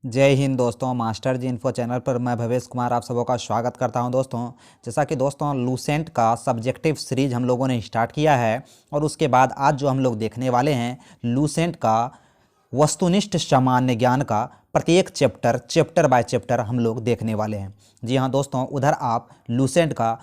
जय हिंद दोस्तों। मास्टर जी info channel पर मैं भवेश कुमार आप सबों का स्वागत करता हूं। दोस्तों जैसा कि दोस्तों लूसेंट का सब्जेक्टिव सीरीज हम लोगों ने स्टार्ट किया है और उसके बाद आज जो हम लोग देखने वाले हैं लूसेंट का वस्तुनिष्ठ सामान्य ज्ञान का प्रत्येक चैप्टर बाय चैप्टर हम लोग देखने वाले हैं। जी हाँ दोस्तों, उधर आप लूसेंट का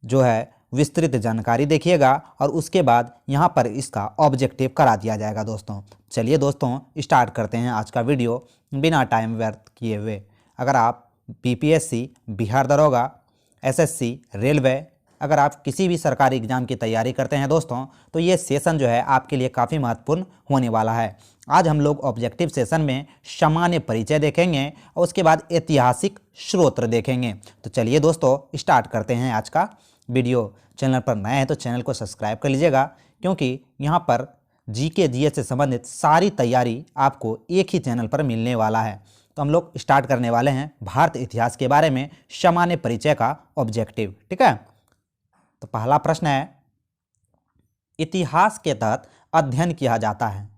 जो है विस्तृत जानकारी देखिएगा और उसके बाद यहाँ पर इसका ऑब्जेक्टिव करा दिया जाएगा। दोस्तों चलिए दोस्तों स्टार्ट करते हैं आज का वीडियो बिना टाइम व्यर्थ किए हुए। अगर आप बीपीएससी, बिहार दरोगा, एसएससी, रेलवे, अगर आप किसी भी सरकारी एग्जाम की तैयारी करते हैं दोस्तों तो ये सेशन जो है आपके लिए काफ़ी महत्वपूर्ण होने वाला है। आज हम लोग ऑब्जेक्टिव सेशन में सामान्य परिचय देखेंगे और उसके बाद ऐतिहासिक स्रोत देखेंगे। तो चलिए दोस्तों स्टार्ट करते हैं आज का वीडियो। चैनल पर नए हैं तो चैनल को सब्सक्राइब कर लीजिएगा, क्योंकि यहाँ पर जीके जीएस से संबंधित सारी तैयारी आपको एक ही चैनल पर मिलने वाला है। तो हम लोग स्टार्ट करने वाले हैं भारत इतिहास के बारे में सामान्य परिचय का ऑब्जेक्टिव। ठीक है, तो पहला प्रश्न है, इतिहास के तहत अध्ययन किया जाता है।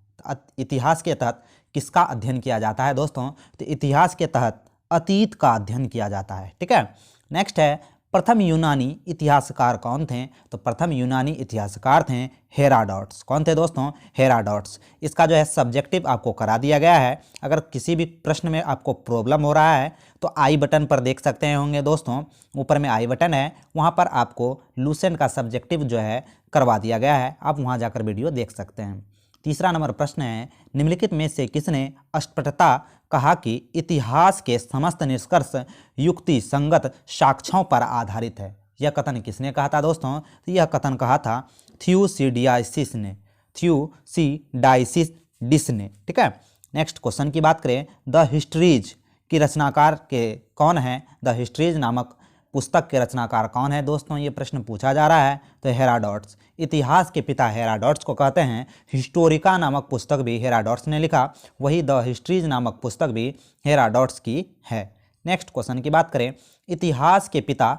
इतिहास के तहत किसका अध्ययन किया जाता है दोस्तों? तो इतिहास के तहत अतीत का अध्ययन किया जाता है। ठीक है, नेक्स्ट है, प्रथम यूनानी इतिहासकार कौन थे? तो प्रथम यूनानी इतिहासकार थे हेराडोट्स। कौन थे दोस्तों? हेराडोट्स। इसका जो है सब्जेक्टिव आपको करा दिया गया है। अगर किसी भी प्रश्न में आपको प्रॉब्लम हो रहा है तो आई बटन पर देख सकते होंगे दोस्तों, ऊपर में आई बटन है, वहाँ पर आपको लूसेंट का सब्जेक्टिव जो है करवा दिया गया है, आप वहाँ जाकर वीडियो देख सकते हैं। तीसरा नंबर प्रश्न है, निम्नलिखित में से किसने स्पष्टता कहा कि इतिहास के समस्त निष्कर्ष युक्ति संगत साक्ष्यों पर आधारित है? यह कथन किसने कहा था दोस्तों? तो यह कथन कहा था थ्यूसिडाइसिस ने, थ्यूसिडाइसिस ने। ठीक है, नेक्स्ट क्वेश्चन की बात करें, द हिस्ट्रीज की रचनाकार के कौन है? द हिस्ट्रीज नामक पुस्तक के रचनाकार कौन है दोस्तों? ये प्रश्न पूछा जा रहा है। तो हेराडोट्स, इतिहास के पिता हेराडोट्स को कहते हैं। हिस्टोरिका नामक पुस्तक भी हेराडोट्स ने लिखा, वही द हिस्ट्रीज नामक पुस्तक भी हेराडोट्स की है। नेक्स्ट क्वेश्चन की बात करें, इतिहास के पिता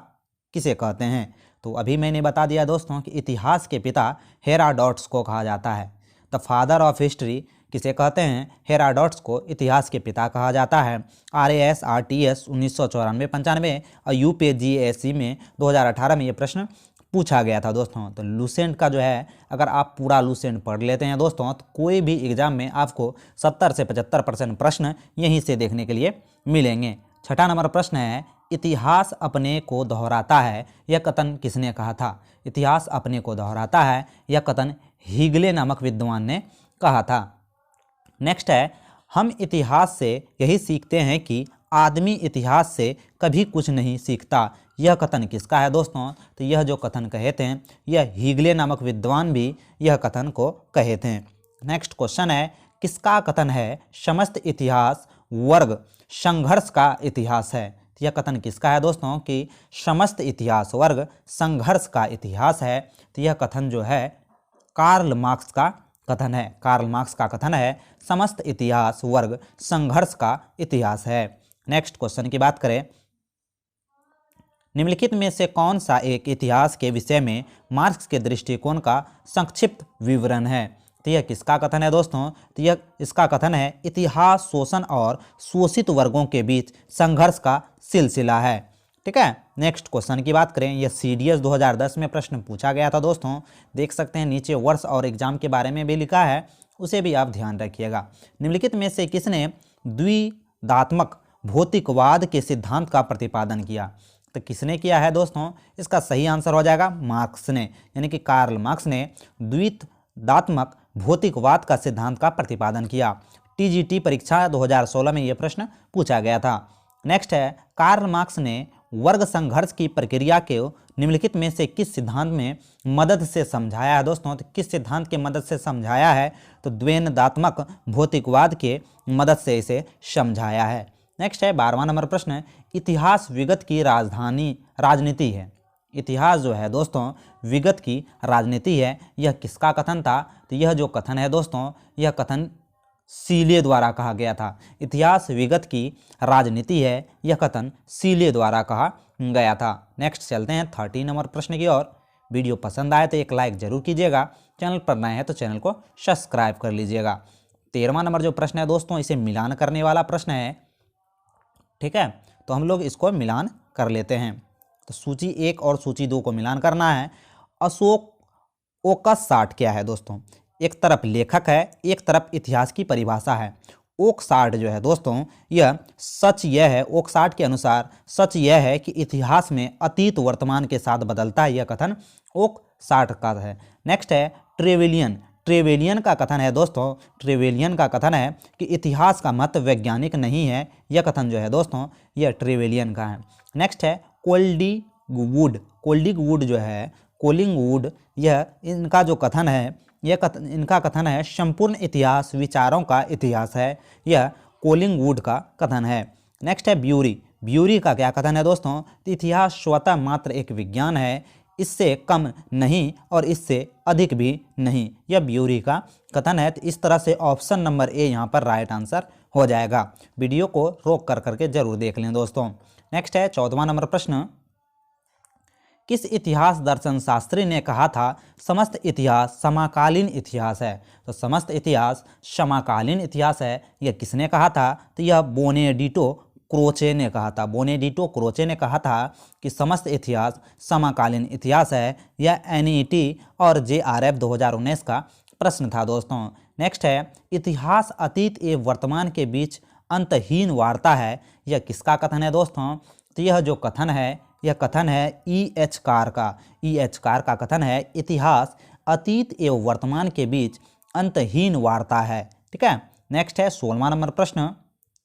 किसे कहते हैं? तो अभी मैंने बता दिया दोस्तों कि इतिहास के पिता हेराडोट्स को कहा जाता है। द फादर ऑफ हिस्ट्री किसे कहते हैं? हेराडोट्स को इतिहास के पिता कहा जाता है। RAS RTS 1994-95 और UPSC में 2018 में ये प्रश्न पूछा गया था दोस्तों। तो लूसेंट का जो है, अगर आप पूरा लूसेंट पढ़ लेते हैं दोस्तों तो कोई भी एग्जाम में आपको 70 से 75% प्रश्न यहीं से देखने के लिए मिलेंगे। छठा नंबर प्रश्न है, इतिहास अपने को दोहराता है, यह कथन किसने कहा था? इतिहास अपने को दोहराता है, यह कथन हीगले नामक विद्वान ने कहा था। नेक्स्ट है, हम इतिहास से यही सीखते हैं कि आदमी इतिहास से कभी कुछ नहीं सीखता, यह कथन किसका है दोस्तों? तो यह जो कथन कहे थे, यह हीगले नामक विद्वान भी यह कथन को कहे थे। नेक्स्ट क्वेश्चन है, किसका कथन है समस्त इतिहास वर्ग संघर्ष का इतिहास है? तो यह कथन किसका है दोस्तों कि समस्त इतिहास वर्ग संघर्ष का इतिहास है? तो यह कथन जो है कार्ल मार्क्स का कथन है। कार्ल मार्क्स का कथन है समस्त इतिहास वर्ग संघर्ष का इतिहास है। नेक्स्ट क्वेश्चन की बात करें, निम्नलिखित में से कौन सा एक इतिहास के विषय में मार्क्स के दृष्टिकोण का संक्षिप्त विवरण है? तो यह किसका कथन है दोस्तों? तो यह इसका कथन है इतिहास शोषण और शोषित वर्गों के बीच संघर्ष का सिलसिला है। ठीक है, नेक्स्ट क्वेश्चन की बात करें, यह CDS 2010 में प्रश्न पूछा गया था दोस्तों, देख सकते हैं नीचे वर्ष और एग्जाम के बारे में भी लिखा है, उसे भी आप ध्यान रखिएगा। निम्नलिखित में से किसने द्विधात्मक भौतिकवाद के सिद्धांत का प्रतिपादन किया? तो किसने किया है दोस्तों? इसका सही आंसर हो जाएगा मार्क्स ने, यानी कि कार्ल मार्क्स ने द्विधात्मक भौतिकवाद का सिद्धांत का प्रतिपादन किया। TGT परीक्षा 2016 में यह प्रश्न पूछा गया था। नेक्स्ट है, कार्ल मार्क्स ने वर्ग संघर्ष की प्रक्रिया के निम्नलिखित में से किस सिद्धांत में मदद से समझाया है दोस्तों? तो किस सिद्धांत की मदद से समझाया है? तो द्वैधात्मक भौतिकवाद के मदद से इसे समझाया है। नेक्स्ट है 12वां नंबर प्रश्न, इतिहास विगत की राजनीति है। इतिहास जो है दोस्तों विगत की राजनीति है, यह किसका कथन था? तो यह जो कथन है दोस्तों, यह कथन सीले द्वारा कहा गया था। इतिहास विगत की राजनीति है, यह कथन सीले द्वारा कहा गया था। नेक्स्ट चलते हैं 13 नंबर प्रश्न की ओर। वीडियो पसंद आए तो एक लाइक जरूर कीजिएगा, चैनल पर नए हैं तो चैनल को सब्सक्राइब कर लीजिएगा। 13वां नंबर जो प्रश्न है दोस्तों, इसे मिलान करने वाला प्रश्न है। ठीक है, तो हम लोग इसको मिलान कर लेते हैं। तो सूची 1 और सूची 2 को मिलान करना है। अशोक ओकस साठ क्या है दोस्तों? एक तरफ लेखक है, एक तरफ इतिहास की परिभाषा है। ओक साठ जो है दोस्तों, यह सच यह है, ओक साठ के अनुसार सच यह है कि इतिहास में अतीत वर्तमान के साथ बदलता है, यह कथन ओक साठ का है। नेक्स्ट है ट्रेवेलियन। ट्रेवेलियन का कथन है दोस्तों, ट्रेवेलियन का कथन है कि इतिहास का महत्व वैज्ञानिक नहीं है, यह कथन जो है दोस्तों यह ट्रेवेलियन का है। नेक्स्ट है कोल्डिंगवुड। कोल्डिंगवुड जो है, कोलिंगवुड, यह इनका जो कथन है, इनका कथन है संपूर्ण इतिहास विचारों का इतिहास है, यह कोलिंगवुड का कथन है। नेक्स्ट है ब्यूरी। ब्यूरी का क्या कथन है दोस्तों? इतिहास स्वतः मात्र एक विज्ञान है, इससे कम नहीं और इससे अधिक भी नहीं, यह ब्यूरी का कथन है। तो इस तरह से ऑप्शन नंबर ए यहाँ पर राइट आंसर हो जाएगा। वीडियो को रोक कर करके जरूर देख लें दोस्तों। नेक्स्ट है 14वां नंबर प्रश्न, किस इतिहास दर्शन शास्त्री ने कहा था समस्त इतिहास समकालीन इतिहास है? तो समस्त इतिहास समकालीन इतिहास है, यह किसने कहा था? तो यह बेनेडिक्टो क्रोचे ने कहा था। बेनेडिक्टो क्रोचे ने कहा था कि समस्त इतिहास समकालीन इतिहास है। यह एनईटी और जेआरएफ 2019 का प्रश्न था दोस्तों। नेक्स्ट है इतिहास अतीत एवं वर्तमान के बीच अंतहीन वार्ता है, यह किसका कथन है दोस्तों? तो यह जो कथन है, यह कथन है ई.एच. कार का। ई.एच. कार का कथन है इतिहास अतीत एवं वर्तमान के बीच अंतहीन वार्ता है। ठीक है। नेक्स्ट है 16वां नंबर प्रश्न,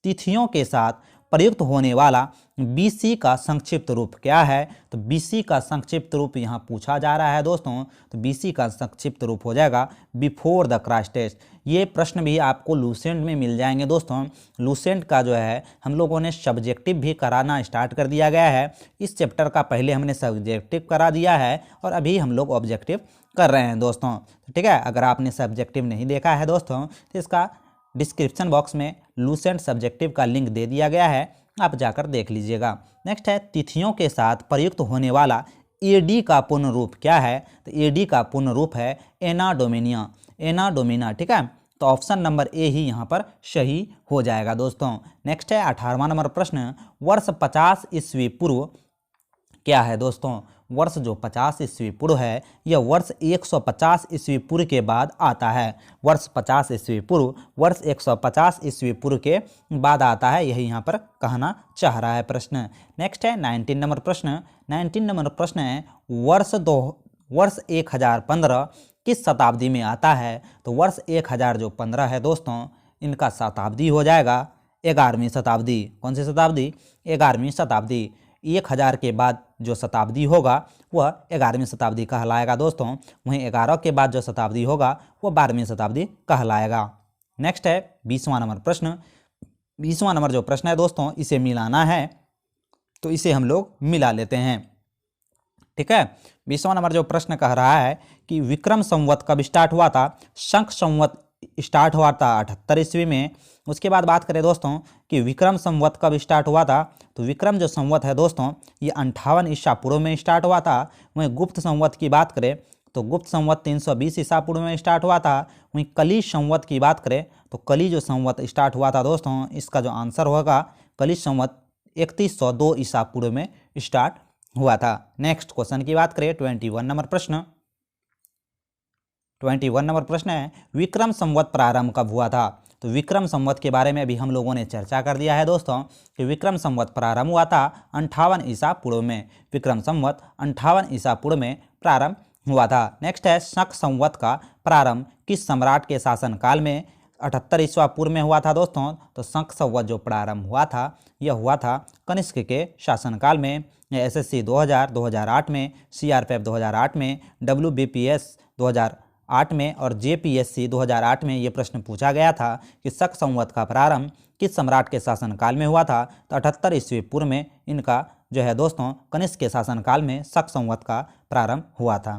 तिथियों के साथ प्रयुक्त होने वाला बीसी का संक्षिप्त रूप क्या है? तो बीसी का संक्षिप्त रूप यहाँ पूछा जा रहा है दोस्तों। तो बीसी का संक्षिप्त रूप हो जाएगा बिफोर द क्राइस्ट एज। ये प्रश्न भी आपको लूसेंट में मिल जाएंगे दोस्तों। लूसेंट का जो है हम लोगों ने सब्जेक्टिव भी कराना स्टार्ट कर दिया गया है। इस चैप्टर का पहले हमने सब्जेक्टिव करा दिया है और अभी हम लोग ऑब्जेक्टिव कर रहे हैं दोस्तों। ठीक है, अगर आपने सब्जेक्टिव नहीं देखा है दोस्तों तो इसका डिस्क्रिप्शन बॉक्स में लूसेंट सब्जेक्टिव का लिंक दे दिया गया है, आप जाकर देख लीजिएगा। नेक्स्ट है तिथियों के साथ प्रयुक्त होने वाला एडी का पूर्ण रूप क्या है? तो एडी का पूर्ण रूप है एना डोमिनिया। एना डोमिना। ठीक है, तो ऑप्शन नंबर ए ही यहाँ पर सही हो जाएगा दोस्तों। नेक्स्ट है 18वां नंबर प्रश्न, वर्ष 50 ईस्वी पूर्व क्या है दोस्तों? वर्ष जो 50 ईस्वी पूर्व है यह वर्ष 150 ईस्वी पूर्व के बाद आता है। वर्ष 50 ईस्वी पूर्व वर्ष 150 ईस्वी पूर्व के बाद आता है, यही यहाँ पर कहना चाह रहा है प्रश्न। नेक्स्ट है 19 नंबर प्रश्न। 19 नंबर प्रश्न है वर्ष 1015 किस शताब्दी में आता है? तो वर्ष 1015 है दोस्तों, इनका शताब्दी हो जाएगा 11वीं शताब्दी। कौन सी शताब्दी? 11वीं शताब्दी। 1000 के बाद जो शताब्दी होगा वह 11वीं शताब्दी कहलाएगा दोस्तों। वहीं 11 के बाद जो शताब्दी होगा वह 12वीं शताब्दी कहलाएगा। नेक्स्ट है 20वां नंबर प्रश्न। 20वां नंबर जो प्रश्न है दोस्तों इसे मिलाना है, तो इसे हम लोग मिला लेते हैं। ठीक है, 20वां नंबर जो प्रश्न कह रहा है कि विक्रम संवत कब स्टार्ट हुआ था? शंख संवत स्टार्ट हुआ था 78 ईस्वी में। उसके बाद बात करें दोस्तों कि विक्रम संवत कब स्टार्ट हुआ था, तो विक्रम जो संवत है दोस्तों ये 58 ईसा पूर्व में स्टार्ट हुआ था। वहीं गुप्त संवत की बात करें तो गुप्त संवत 320 ईसा पूर्व में स्टार्ट हुआ था। वहीं कली संवत की बात करें तो कली जो संवत स्टार्ट हुआ था दोस्तों, इसका जो आंसर होगा कली संवत 3102 ईसा पूर्व में स्टार्ट हुआ था। नेक्स्ट क्वेश्चन की बात करें 21 नंबर प्रश्न। 21 नंबर प्रश्न है विक्रम संवत प्रारंभ कब हुआ था? तो विक्रम संवत के बारे में अभी हम लोगों ने चर्चा कर दिया है दोस्तों कि विक्रम संवत प्रारंभ हुआ था 58 ईसा पूर्व में। विक्रम संवत 58 ईसा पूर्व में प्रारंभ हुआ था। नेक्स्ट है शक संवत का प्रारंभ किस सम्राट के शासनकाल में? 78 ईसा पूर्व में हुआ था दोस्तों। तो शक संवत जो प्रारंभ हुआ था यह हुआ था कनिष्क के शासनकाल में। एसएससी 2000 2008 में, सीआरपीएफ 2008 में, WBPS 2008 में और जेपीएससी 2008 में ये प्रश्न पूछा गया था कि शक संवत का प्रारंभ किस सम्राट के शासनकाल में हुआ था? तो 78 ईस्वी पूर्व में इनका जो है दोस्तों कनिष्क के शासनकाल में शक संवत का प्रारंभ हुआ था।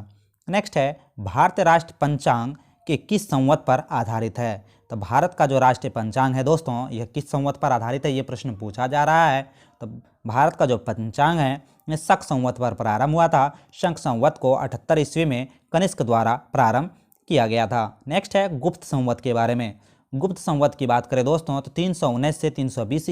नेक्स्ट है भारतीय राष्ट्र पंचांग के किस संवत पर आधारित है? तो भारत का जो राष्ट्रीय पंचांग है दोस्तों यह किस संवत पर आधारित है, ये प्रश्न पूछा जा रहा है। तो भारत का जो पंचांग है यह शक संवत पर प्रारंभ हुआ था। शक संवत को 78 ईस्वी में कनिष्क द्वारा प्रारंभ किया गया था। नेक्स्ट है गुप्त संवत के बारे में। गुप्त संवत की बात करें दोस्तों तो 319 से 320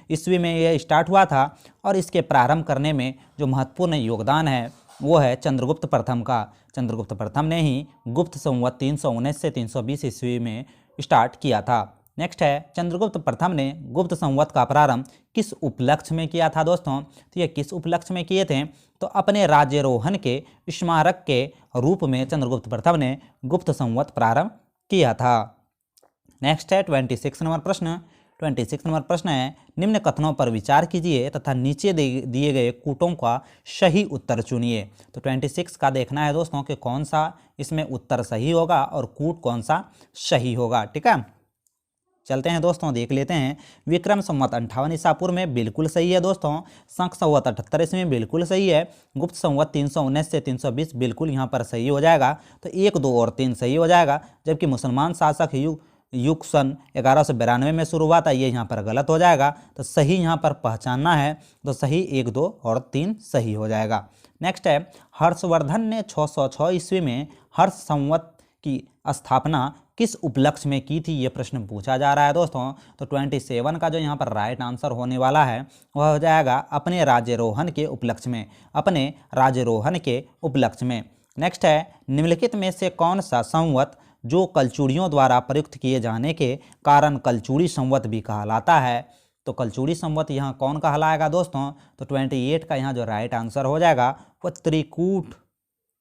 ईस्वी में यह स्टार्ट हुआ था और इसके प्रारंभ करने में जो महत्वपूर्ण योगदान है वो है चंद्रगुप्त प्रथम का। चंद्रगुप्त प्रथम ने ही गुप्त संवत 319 से 320 ईस्वी में स्टार्ट किया था। नेक्स्ट है चंद्रगुप्त प्रथम ने गुप्त संवत का प्रारंभ किस उपलक्ष्य में किया था दोस्तों? तो ये किस उपलक्ष्य में किए थे? तो अपने राज्यारोहण के स्मारक के रूप में चंद्रगुप्त प्रथम ने गुप्त संवत प्रारंभ किया था। नेक्स्ट है 26 नंबर प्रश्न। 26 नंबर प्रश्न है निम्न कथनों पर विचार कीजिए तथा नीचे दिए गए कूटों का सही उत्तर चुनिए। तो 26 का देखना है दोस्तों कि कौन सा इसमें उत्तर सही होगा और कूट कौन सा सही होगा। ठीक है, चलते हैं दोस्तों, देख लेते हैं। विक्रम संवत 58 ईसा पूर्व में बिल्कुल सही है दोस्तों। शक संवत 78 ईस्वी में बिल्कुल सही है। गुप्त संवत 319 से 320 बिल्कुल यहाँ पर सही हो जाएगा। तो 1, 2 और 3 सही हो जाएगा। जबकि मुसलमान शासक युग सन 1192 में शुरू हुआ था, ये यहाँ पर गलत हो जाएगा। तो सही यहाँ पर पहचानना है तो सही 1, 2 और 3 सही हो जाएगा। नेक्स्ट है हर्षवर्धन ने 606 ईस्वी में हर्ष संवत की स्थापना किस उपलक्ष्य में की थी, ये प्रश्न पूछा जा रहा है दोस्तों। तो 27 का जो यहाँ पर राइट आंसर होने वाला है वह हो जाएगा अपने राज्यारोहण के उपलक्ष्य में, अपने राज्यारोहण के उपलक्ष्य में। नेक्स्ट है निम्नलिखित में से कौन सा संवत जो कलचुड़ियों द्वारा प्रयुक्त किए जाने के कारण कलचुड़ी संवत भी कहलाता है? तो कलचुड़ी संवत यहाँ कौन कहलाएगा दोस्तों? तो 28 का यहाँ जो राइट आंसर हो जाएगा वह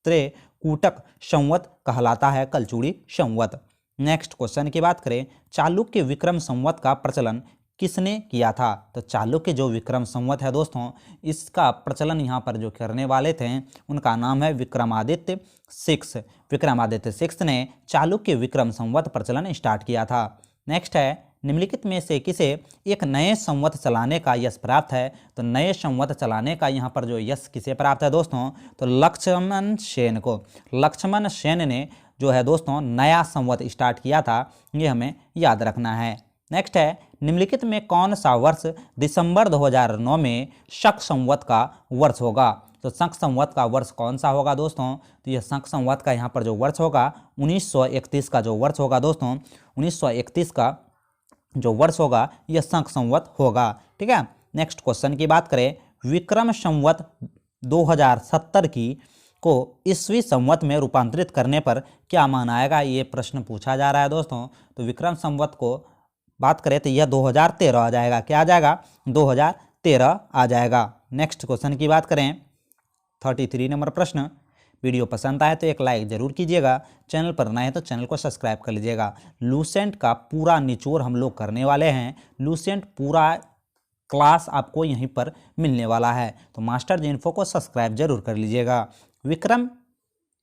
त्रिकूटक संवत कहलाता है, कलचुड़ी संवत। नेक्स्ट क्वेश्चन की बात करें, चालुक्य विक्रम संवत का प्रचलन किसने किया था? तो चालुक्य जो विक्रम संवत है दोस्तों, इसका प्रचलन यहाँ पर जो करने वाले थे उनका नाम है विक्रमादित्य 6। विक्रमादित्य 6 ने चालुक्य विक्रम संवत प्रचलन स्टार्ट किया था। नेक्स्ट है निम्नलिखित में से किसे एक नए संवत चलाने का यश प्राप्त है? तो नए संवत चलाने का यहाँ पर जो यश किसे प्राप्त है दोस्तों? तो लक्ष्मण सेन को। लक्ष्मण सेन ने जो है दोस्तों नया संवत स्टार्ट किया था, ये हमें याद रखना है। नेक्स्ट है निम्नलिखित में कौन सा वर्ष दिसंबर 2009 में शक संवत का वर्ष होगा? तो शक संवत का वर्ष कौन सा होगा दोस्तों? तो यह शक संवत का यहाँ पर जो वर्ष होगा 1931 का जो वर्ष होगा दोस्तों, 1931 का जो वर्ष होगा यह शक संवत होगा। ठीक है, नेक्स्ट क्वेश्चन की बात करें, विक्रम संवत 2070 की को ईस्वी संवत में रूपांतरित करने पर क्या मान आएगा, ये प्रश्न पूछा जा रहा है दोस्तों। तो विक्रम संवत को बात करें तो यह 2013 आ जाएगा। क्या आ जाएगा? 2013 आ जाएगा। नेक्स्ट क्वेश्चन की बात करें 33 नंबर प्रश्न। वीडियो पसंद आए तो एक लाइक जरूर कीजिएगा, चैनल पर नए हैं तो चैनल को सब्सक्राइब कर लीजिएगा। लूसेंट का पूरा निचोड़ हम लोग करने वाले हैं। लूसेंट पूरा क्लास आपको यहीं पर मिलने वाला है, तो मास्टर जी इन्फो को सब्सक्राइब जरूर कर लीजिएगा। विक्रम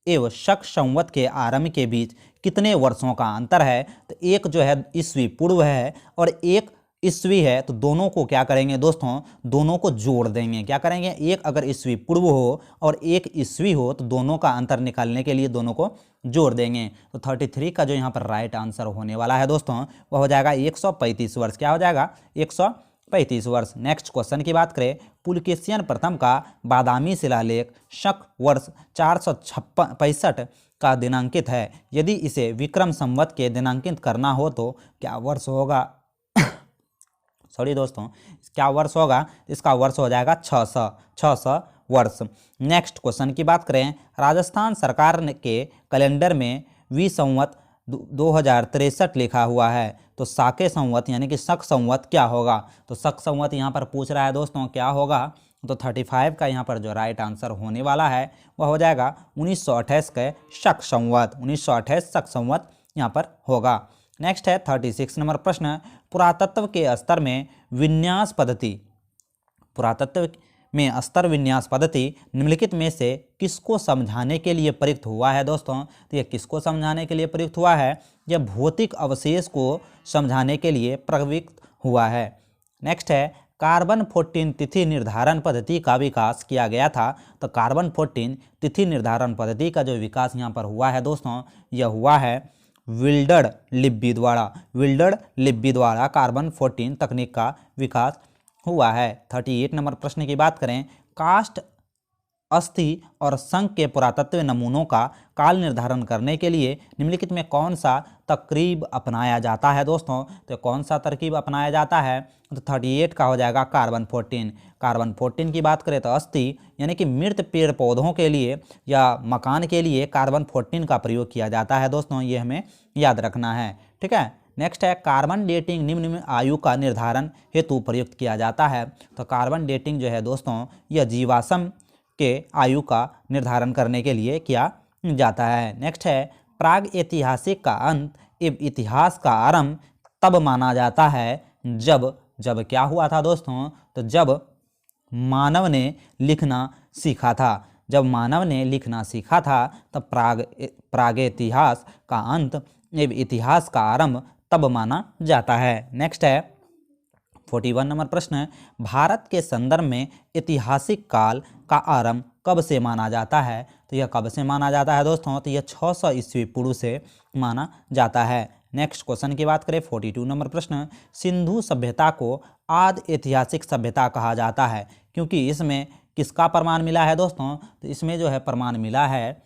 एवं शक संवत के आरंभ के बीच कितने वर्षों का अंतर है? तो एक जो है ईस्वी पूर्व है और एक ईस्वी है, तो दोनों को क्या करेंगे दोस्तों? दोनों को जोड़ देंगे। क्या करेंगे? एक अगर ईस्वी पूर्व हो और एक ईस्वी हो तो दोनों का अंतर निकालने के लिए दोनों को जोड़ देंगे। तो 33 का जो यहाँ पर राइट आंसर होने वाला है दोस्तों वह हो जाएगा 135 वर्ष। क्या हो जाएगा? 135 वर्ष। नेक्स्ट क्वेश्चन की बात करें, पुलकेशियन प्रथम का बादामी शिलालेख शक वर्ष 465 का दिनांकित है। यदि इसे विक्रम संवत के दिनांकित करना हो तो क्या वर्ष होगा? सॉरी दोस्तों, क्या वर्ष होगा? इसका वर्ष हो जाएगा 600 वर्ष। नेक्स्ट क्वेश्चन की बात करें, राजस्थान सरकार के कैलेंडर में वी संवत 2063 लिखा हुआ है, तो साके संवत यानी कि शक संवत क्या होगा? तो शक संवत यहाँ पर पूछ रहा है दोस्तों क्या होगा? तो 35 का यहाँ पर जो राइट आंसर होने वाला है वह हो जाएगा 1928 के शक संवत। 1928 शक संवत यहाँ पर होगा। नेक्स्ट है 36 नंबर प्रश्न, पुरातत्व के स्तर में विन्यास पद्धति, पुरातत्व में स्तर विन्यास पद्धति निम्नलिखित में से किसको समझाने के लिए प्रयुक्त हुआ है दोस्तों? तो यह किसको समझाने के लिए प्रयुक्त हुआ है? यह भौतिक अवशेष को समझाने के लिए प्रयुक्त हुआ है। नेक्स्ट है कार्बन 14 तिथि निर्धारण पद्धति का विकास किया गया था। तो कार्बन 14 तिथि निर्धारण पद्धति का जो विकास यहाँ पर हुआ है दोस्तों, यह हुआ है विल्डर्ड लिब्बी द्वारा। विल्डर्ड लिब्बी द्वारा कार्बन 14 तकनीक का विकास हुआ है। 38 नंबर प्रश्न की बात करें, कास्ट अस्थि और शंख के पुरातत्व नमूनों का काल निर्धारण करने के लिए निम्नलिखित में कौन सा तरकीब अपनाया जाता है दोस्तों? तो कौन सा तरकीब अपनाया जाता है? तो 38 का हो जाएगा कार्बन 14। कार्बन 14 की बात करें तो अस्थि यानी कि मृत पेड़ पौधों के लिए या मकान के लिए कार्बन 14 का प्रयोग किया जाता है दोस्तों, ये हमें याद रखना है। ठीक है, नेक्स्ट है कार्बन डेटिंग निम्न आयु का निर्धारण हेतु प्रयुक्त किया जाता है। तो कार्बन डेटिंग जो है दोस्तों यह जीवाश्म के आयु का निर्धारण करने के लिए किया जाता है। नेक्स्ट है प्राग ऐतिहासिक का अंत एवं इतिहास का आरंभ तब माना जाता है जब क्या हुआ था दोस्तों? तो जब मानव ने लिखना सीखा था। जब मानव ने लिखना सीखा था तब प्रागैतिहास का अंत एवं इतिहास का आरंभ तब माना जाता है। नेक्स्ट है 41 नंबर प्रश्न, भारत के संदर्भ में ऐतिहासिक काल का आरंभ कब से माना जाता है? तो यह कब से माना जाता है दोस्तों? तो यह 600 ईस्वी पूर्व से माना जाता है। नेक्स्ट क्वेश्चन की बात करें 42 नंबर प्रश्न, सिंधु सभ्यता को आदि ऐतिहासिक सभ्यता कहा जाता है क्योंकि इसमें किसका प्रमाण मिला है दोस्तों? तो इसमें जो है प्रमाण मिला है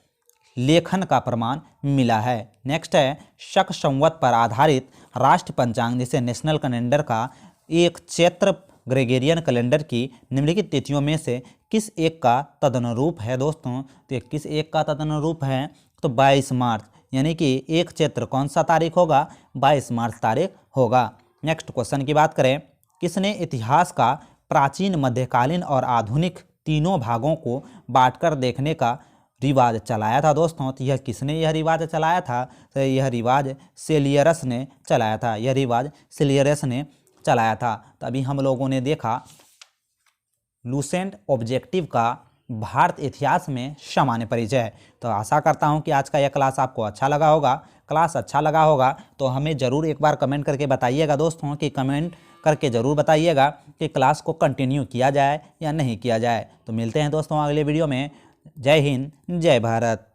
लेखन का प्रमाण मिला है। नेक्स्ट है शक संवत पर आधारित राष्ट्र पंचांग जिसे नेशनल कैलेंडर का एक चैत्र ग्रेगोरियन कैलेंडर की निम्नलिखित तिथियों में से किस एक का तदनुरूप है दोस्तों? तो किस एक का तदनुरूप है? तो 22 मार्च, यानी कि एक चैत्र कौन सा तारीख होगा? 22 मार्च तारीख होगा। नेक्स्ट क्वेश्चन की बात करें, किसने इतिहास का प्राचीन मध्यकालीन और आधुनिक तीनों भागों को बांटकर देखने का रिवाज चलाया था दोस्तों? तो यह किसने यह रिवाज चलाया था? तो यह रिवाज सेलियरस ने चलाया था। यह रिवाज सेलियरस ने चलाया था। तो अभी हम लोगों ने देखा लूसेंट ऑब्जेक्टिव का भारत इतिहास में सामान्य परिचय। तो आशा करता हूं कि आज का यह क्लास आपको अच्छा लगा होगा। क्लास अच्छा लगा होगा तो हमें ज़रूर एक बार कमेंट करके बताइएगा दोस्तों, कि कमेंट करके ज़रूर बताइएगा कि क्लास को कंटिन्यू किया जाए या नहीं किया जाए। तो मिलते हैं दोस्तों अगले वीडियो में। जय हिंद, जय भारत।